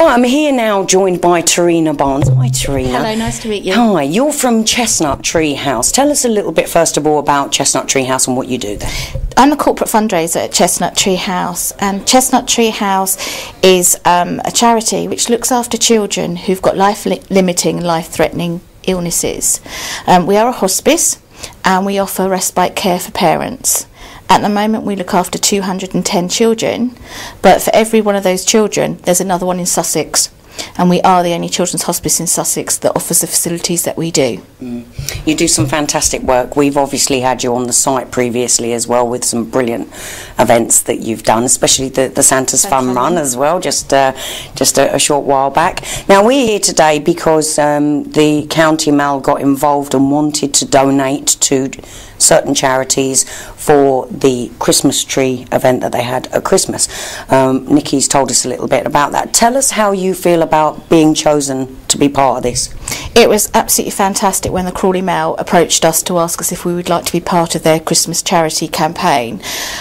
Well, I'm here now joined by Trina Barnes. Hi, Trina. Hello, nice to meet you. Hi, you're from Chestnut Tree House. Tell us a little bit, first of all, about Chestnut Tree House and what you do there. I'm a corporate fundraiser at Chestnut Tree House, and Chestnut Tree House is a charity which looks after children who've got life-limiting, life-threatening illnesses. We are a hospice, and we offer respite care for parents. At the moment we look after 210 children, but for every one of those children there's another one in Sussex, and we are the only children's hospice in Sussex that offers the facilities that we do. You do some fantastic work. We've obviously had you on the site previously as well with some brilliant events that you've done, especially the Santa's Fun Run as well, just a short while back. Now we're here today because the County Mall got involved and wanted to donate to certain charities for the Christmas tree event that they had at Christmas. Nikki's told us a little bit about that. Tell us how you feel about being chosen to be part of this. It was absolutely fantastic when the Crawley Mall approached us to ask us if we would like to be part of their Christmas charity campaign.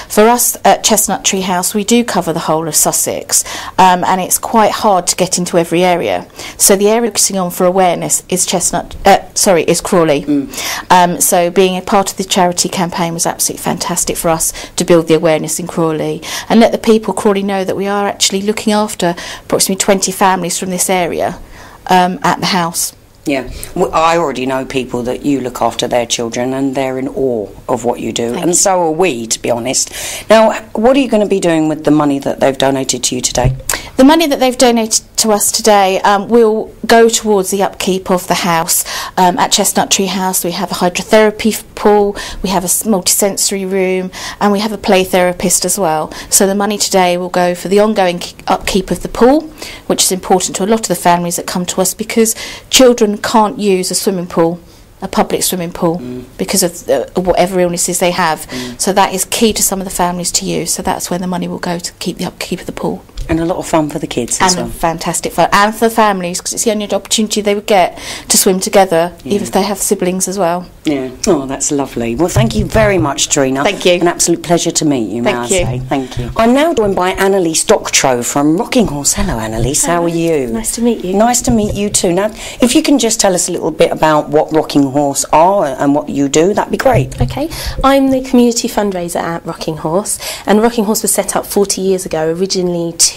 For us at Chestnut Tree House, we do cover the whole of Sussex, and it's quite hard to get into every area. So the area focusing on for awareness is Crawley. So being a part of the charity campaign was absolutely fantastic for us to build the awareness in Crawley and let the people Crawley know that we are actually looking after approximately 20 families from this area at the house. Yeah, well, I already know people that you look after their children and they're in awe of what you do, and so are we, to be honest. Now, what are you going to be doing with the money that they've donated to you today? The money that they've donated to us today will go towards the upkeep of the house. At Chestnut Tree House we have a hydrotherapy pool, we have a multi-sensory room, and we have a play therapist as well. So the money today will go for the ongoing upkeep of the pool, which is important to a lot of the families that come to us because children can't use a swimming pool, a public swimming pool, because of whatever illnesses they have. So that is key to some of the families to use. So that's where the money will go to keep the upkeep of the pool. And a lot of fun for the kids as well. And fantastic fun. And for the families, because it's the only opportunity they would get to swim together, even if they have siblings as well. Yeah. Oh, that's lovely. Well, thank you very much, Trina. Thank you. An absolute pleasure to meet you, may I say. Thank you. I'm now joined by Annalise Doctorow from Rockinghorse. Hello, Annalise. How are you? Nice to meet you. Nice to meet you too. Now, if you can just tell us a little bit about what Rockinghorse are and what you do, that'd be great. Okay. I'm the community fundraiser at Rockinghorse, and Rockinghorse was set up 40 years ago originally to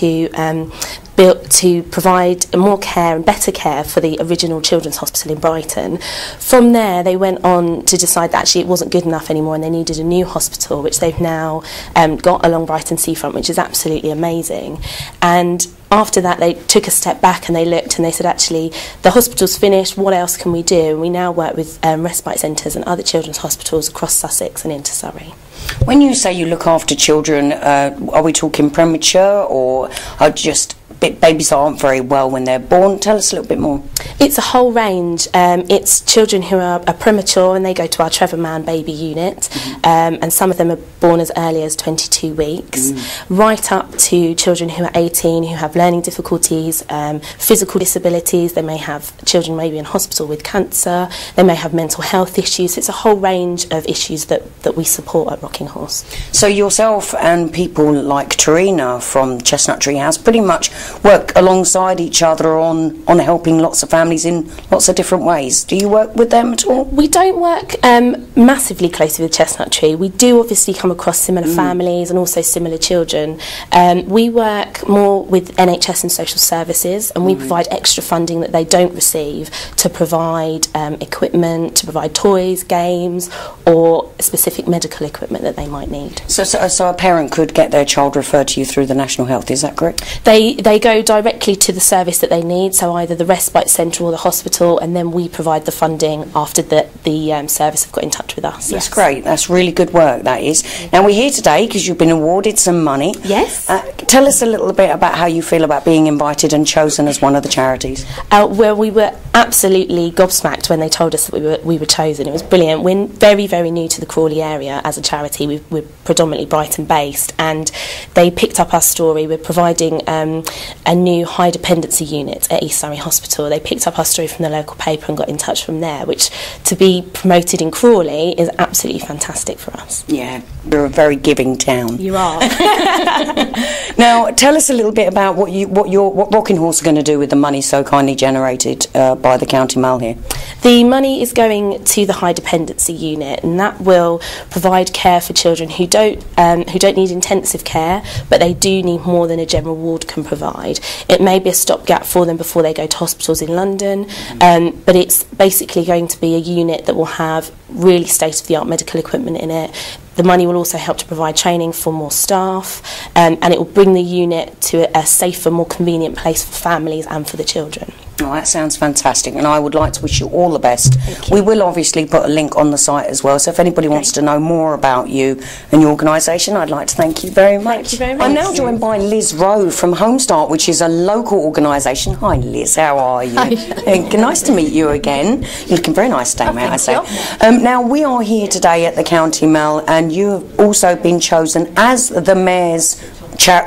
provide more care and better care for the original children's hospital in Brighton. From there they went on to decide that actually it wasn't good enough anymore and they needed a new hospital, which they've now got along Brighton seafront, which is absolutely amazing. And after that they took a step back and they looked and they said, actually the hospital's finished, what else can we do? And we now work with respite centres and other children's hospitals across Sussex and into Surrey. When you say you look after children, are we talking premature or are just babies that aren't very well when they're born? Tell us a little bit more. It's a whole range. It's children who are premature and they go to our Trevor Mann baby unit, and some of them are born as early as 22 weeks, right up to children who are 18 who have learning difficulties, physical disabilities. They may have children maybe in hospital with cancer, they may have mental health issues. It's a whole range of issues that we support at Rockinghorse. So yourself and people like Trina from Chestnut Tree House pretty much work alongside each other on helping lots of families in lots of different ways. Do you work with them at all? We don't work massively closely with Chestnut Tree. We do obviously come across similar families and also similar children. We work more with NHS and social services, and we provide extra funding that they don't receive to provide equipment, to provide toys, games, or specific medical equipment that they might need. So a parent could get their child referred to you through the National Health, is that correct? They go directly to the service that they need, so either the respite centre or the hospital, and then we provide the funding after the service have got in touch with us. That's great. That's really good work, that is. Now we're here today because you've been awarded some money. Yes. Tell us a little bit about how you feel about being invited and chosen as one of the charities. Well, we were absolutely gobsmacked when they told us that we were chosen. It was brilliant. We're very, very new to the Crawley area as a charity. We're predominantly Brighton based, and they picked up our story. We're providing a new high dependency unit at East Surrey Hospital. They picked up our story from the local paper and got in touch from there, which to be promoted in Crawley is absolutely fantastic for us. Yeah, we're a very giving town. You are. Now, tell us a little bit about what Rockinghorse are going to do with the money so kindly generated by the County Mall here. The money is going to the high dependency unit, and that will provide care for children who don't need intensive care, but they do need more than a general ward can provide. It may be a stopgap for them before they go to hospitals in London, but it's basically going to be a unit that will have really state-of-the-art medical equipment in it. The money will also help to provide training for more staff, and it will bring the unit to a safer, more convenient place for families and for the children. Oh, that sounds fantastic, and I would like to wish you all the best. We will obviously put a link on the site as well, so if anybody wants to know more about you and your organisation, I'd like to thank you very much. Thank you very much. I'm now joined by Liz Rowe from Home Start, which is a local organisation. Hi Liz, how are you? Nice to meet you again. You're looking very nice today, may I say. Now, we are here today at the County Mall, and you have also been chosen as the Mayor's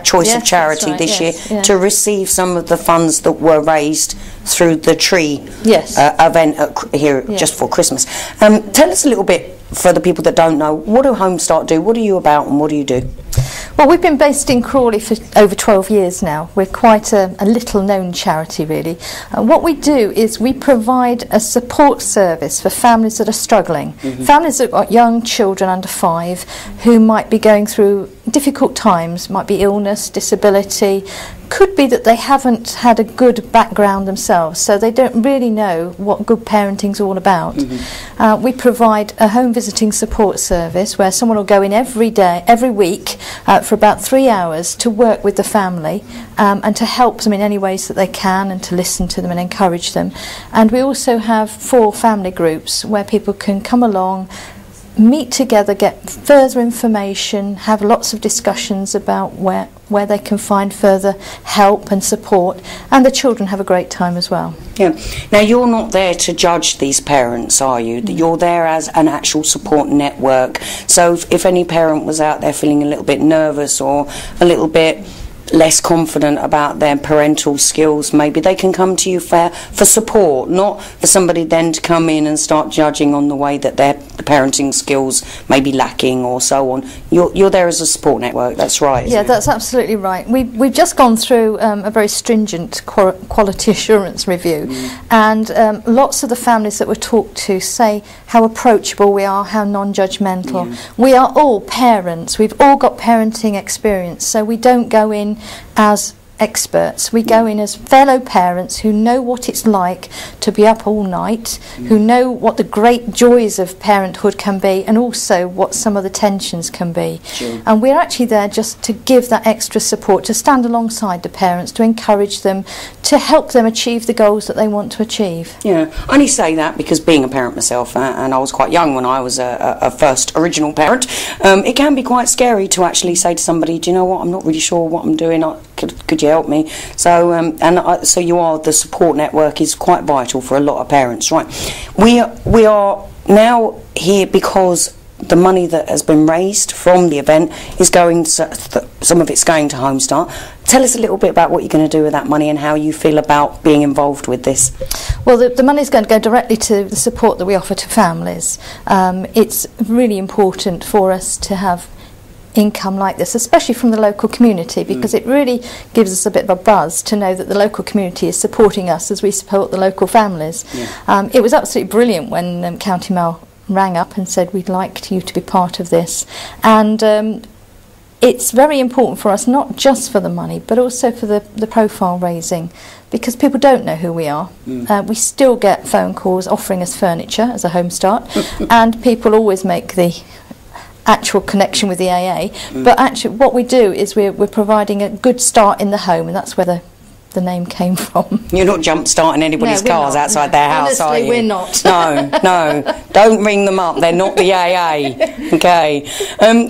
choice of charity this year to receive some of the funds that were raised through the tree event here just for Christmas. Tell us a little bit, for the people that don't know, what do Home Start do? What are you about and what do you do? Well, we've been based in Crawley for over 12 years now. We're quite a little known charity, really. What we do is we provide a support service for families that are struggling. Families that have got young children under 5 who might be going through difficult times, might be illness, disability, could be that they haven't had a good background themselves, so they don't really know what good parenting's all about. We provide a home visiting support service where someone will go in every week for about 3 hours to work with the family and to help them in any ways that they can, and to listen to them and encourage them. And we also have 4 family groups where people can come along, meet together, get further information, have lots of discussions about where they can find further help and support, and the children have a great time as well. Yeah. Now, you're not there to judge these parents, are you? You're there as an actual support network. So if any parent was out there feeling a little bit nervous or a little bit less confident about their parental skills, maybe they can come to you for support, not for somebody then to come in and start judging on the way that their parenting skills may be lacking or so on. You're there as a support network, that's right? Yeah, that's absolutely right. We've just gone through a very stringent quality assurance review, and lots of the families that were talked to say how approachable we are, how non-judgmental. We are all parents, we've all got parenting experience, so we don't go in as experts. We go in as fellow parents who know what it's like to be up all night, who know what the great joys of parenthood can be, and also what some of the tensions can be. And we're actually there just to give that extra support, to stand alongside the parents, to encourage them, to help them achieve the goals that they want to achieve. Yeah, I only say that because being a parent myself, and I was quite young when I was a first original parent, it can be quite scary to actually say to somebody, do you know what, I'm not really sure what I'm doing, could you help me? So so you are, the support network is quite vital for a lot of parents, right? We are now here because the money that has been raised from the event is going to, some of it's going to Home Start. Tell us a little bit about what you're going to do with that money and how you feel about being involved with this. Well, the money is going to go directly to the support that we offer to families. It's really important for us to have income like this, especially from the local community, because it really gives us a bit of a buzz to know that the local community is supporting us as we support the local families. It was absolutely brilliant when County Mall rang up and said we'd like you to be part of this, and it's very important for us, not just for the money but also for the profile raising, because people don't know who we are. We still get phone calls offering us furniture as a Home Start and people always make the actual connection with the AA, but actually what we do is we're providing a good start in the home, and that's where the the name came from. You're not jump-starting anybody's No, we're cars not, outside no. their house, are Honestly, you? we're not. No. Don't ring them up. They're not the AA. Okay.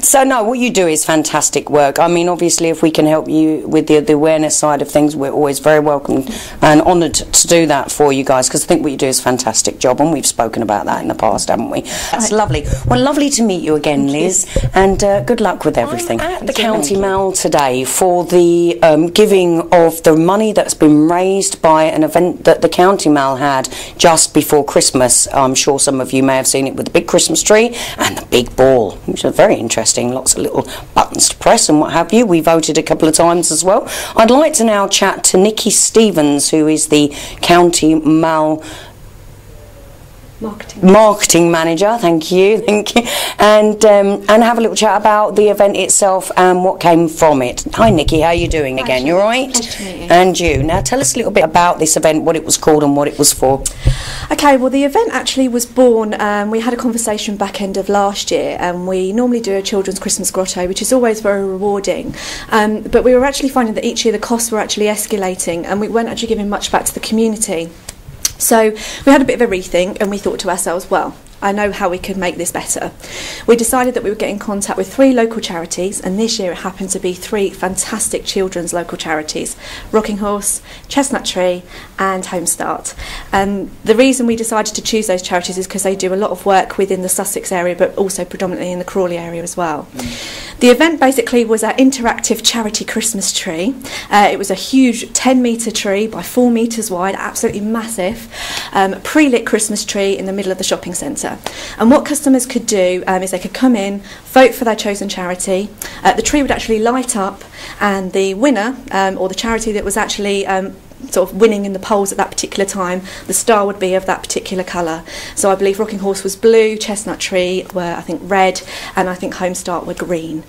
So, no, what you do is fantastic work. I mean, obviously, if we can help you with the awareness side of things, we're always very welcome and honoured to do that for you guys, because I think what you do is a fantastic job, and we've spoken about that in the past, haven't we? That's lovely. Well, lovely to meet you again, Liz, and good luck with everything. I'm at the County Mall today for the giving of the money that's been raised by an event that the County Mall had just before Christmas. I'm sure some of you may have seen it with the big Christmas tree and the big ball, which was very interesting. Lots of little buttons to press and what have you. We voted a couple of times as well. I'd like to now chat to Nikki Stevens, who is the County Mall Marketing Manager, thank you, and have a little chat about the event itself and what came from it. Hi Nikki, how are you doing again? You all right? Pleasure to meet you. And you. Now tell us a little bit about this event, what it was called and what it was for. Okay, well the event actually was born, we had a conversation back end of last year, and we normally do a children's Christmas grotto, which is always very rewarding, but we were actually finding that each year the costs were actually escalating and we weren't actually giving much back to the community. So we had a bit of a rethink, and we thought to ourselves, well, I know how we could make this better. We decided that we would get in contact with 3 local charities, and this year it happened to be 3 fantastic children's local charities: Rockinghorse, Chestnut Tree and Home Start. The reason we decided to choose those charities is because they do a lot of work within the Sussex area, but also predominantly in the Crawley area as well. The event basically was our interactive charity Christmas tree. It was a huge 10-metre tree by 4 metres wide, absolutely massive, pre-lit Christmas tree in the middle of the shopping centre. And what customers could do is they could come in, vote for their chosen charity. The tree would actually light up, and the winner, or the charity that was actually sort of winning in the polls at that particular time, the star would be of that particular colour. So I believe Rockinghorse was blue, Chestnut Tree were, I think, red, and I think Home Start were green.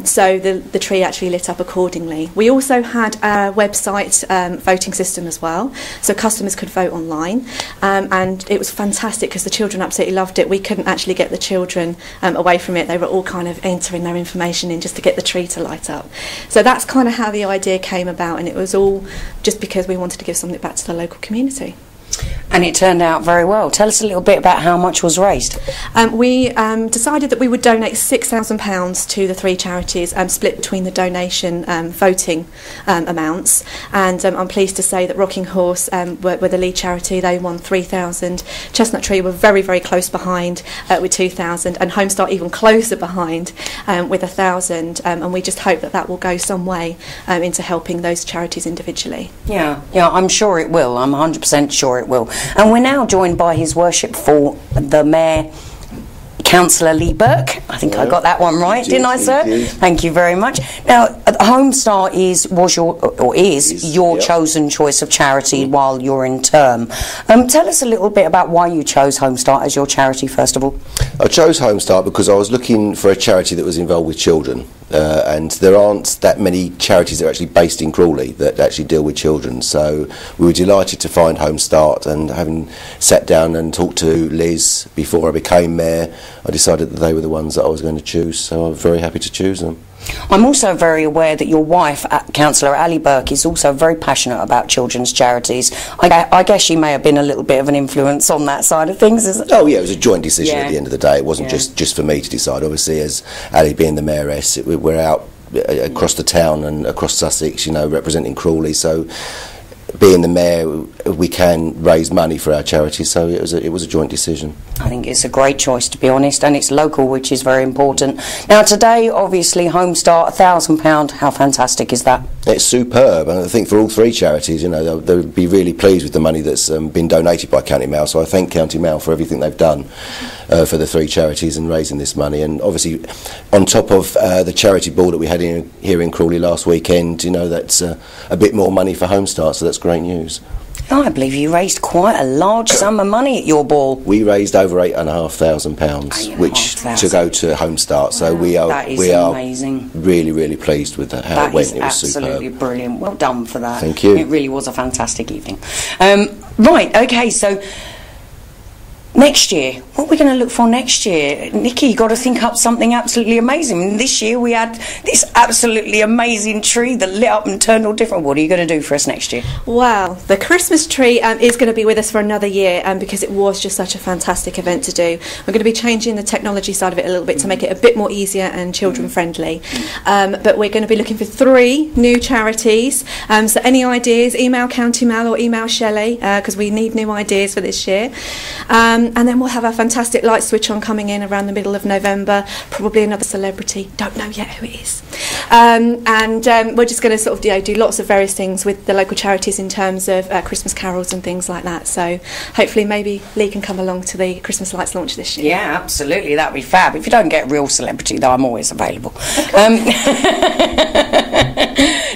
So the tree actually lit up accordingly. We also had a website voting system as well, so customers could vote online, and it was fantastic because the children absolutely loved it. We couldn't actually get the children away from it. They were all kind of entering their information in just to get the tree to light up. So that's kind of how the idea came about, and it was all just because we wanted to give something back to the local community. And it turned out very well. Tell us a little bit about how much was raised. We decided that we would donate £6,000 to the 3 charities, split between the donation voting amounts. And I'm pleased to say that Rockinghorse were the lead charity. They won £3,000. Chestnut Tree were very, very close behind with £2,000, and Home Start even closer behind with £1,000. And we just hope that that will go some way into helping those charities individually. Yeah, I'm sure it will. I'm 100% sure it will. And we're now joined by His Worshipful the Mayor, Councillor Lee Burke. I think I got that one right, didn't I, sir? Thank you very much. Now, Home Start is your chosen choice of charity while you're in term. Tell us a little bit about why you chose Home Start as your charity, first of all. I chose Home Start because I was looking for a charity that was involved with children. And there aren't that many charities that are actually based in Crawley that actually deal with children. So we were delighted to find Home Start, and having sat down and talked to Liz before I became Mayor, I decided that they were the ones that I was going to choose, so I'm very happy to choose them. I'm also very aware that your wife, Councillor Ali Burke, is also very passionate about children's charities. I guess she may have been a little bit of an influence on that side of things, isn't it? Oh yeah, it was a joint decision at the end of the day. It wasn't just for me to decide. Obviously, as Ali being the Mayoress, we're out across the town and across Sussex, you know, representing Crawley, so being the Mayor, we can raise money for our charities, so it was a joint decision. I think it's a great choice, to be honest, and it's local, which is very important. Now today, obviously, Home Start, £1,000. How fantastic is that? It's superb, and I think for all 3 charities, you know, they'll be really pleased with the money that's been donated by County Mall. So I thank County Mall for everything they've done for the 3 charities and raising this money. And obviously, on top of the charity ball that we had here in Crawley last weekend, you know, that's a bit more money for Home Start, so that's great news. Oh, I believe you raised quite a large sum of money at your ball. We raised over £8,500, which to go to Home Start. So we are amazing. Really, really pleased with how it went. It was absolutely superb. Brilliant. Well done for that. Thank you. It really was a fantastic evening. Right. Okay. So Next year, what are we going to look for next year? Nikki, you've got to think up something absolutely amazing. And this year we had this absolutely amazing tree that lit up and turned all different. What are you going to do for us next year? Well, the Christmas tree is going to be with us for another year because it was just such a fantastic event to do. We're going to be changing the technology side of it a little bit to make it a bit more easier and children friendly. But we're going to be looking for 3 new charities. So any ideas, email County Mall or email Shelley because we need new ideas for this year. And then we'll have our fantastic light switch on coming in around the middle of November, probably another celebrity, don't know yet who it is. We're just going to sort of do lots of various things with the local charities in terms of Christmas carols and things like that. So hopefully maybe Lee can come along to the Christmas lights launch this year. Yeah, absolutely, that'd be fab. If you don't get a real celebrity, though, I'm always available.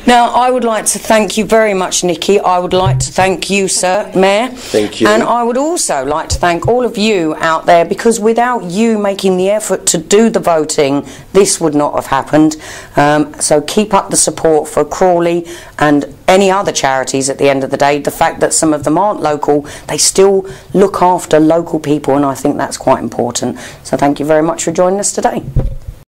Now, I would like to thank you very much, Nikki. I would like to thank you, Sir Mayor. Thank you. And I would also like to thank all of you out there, because without you making the effort to do the voting, this would not have happened. So keep up the support for Crawley and any other charities at the end of the day. The fact that some of them aren't local, they still look after local people, and I think that's quite important. So thank you very much for joining us today.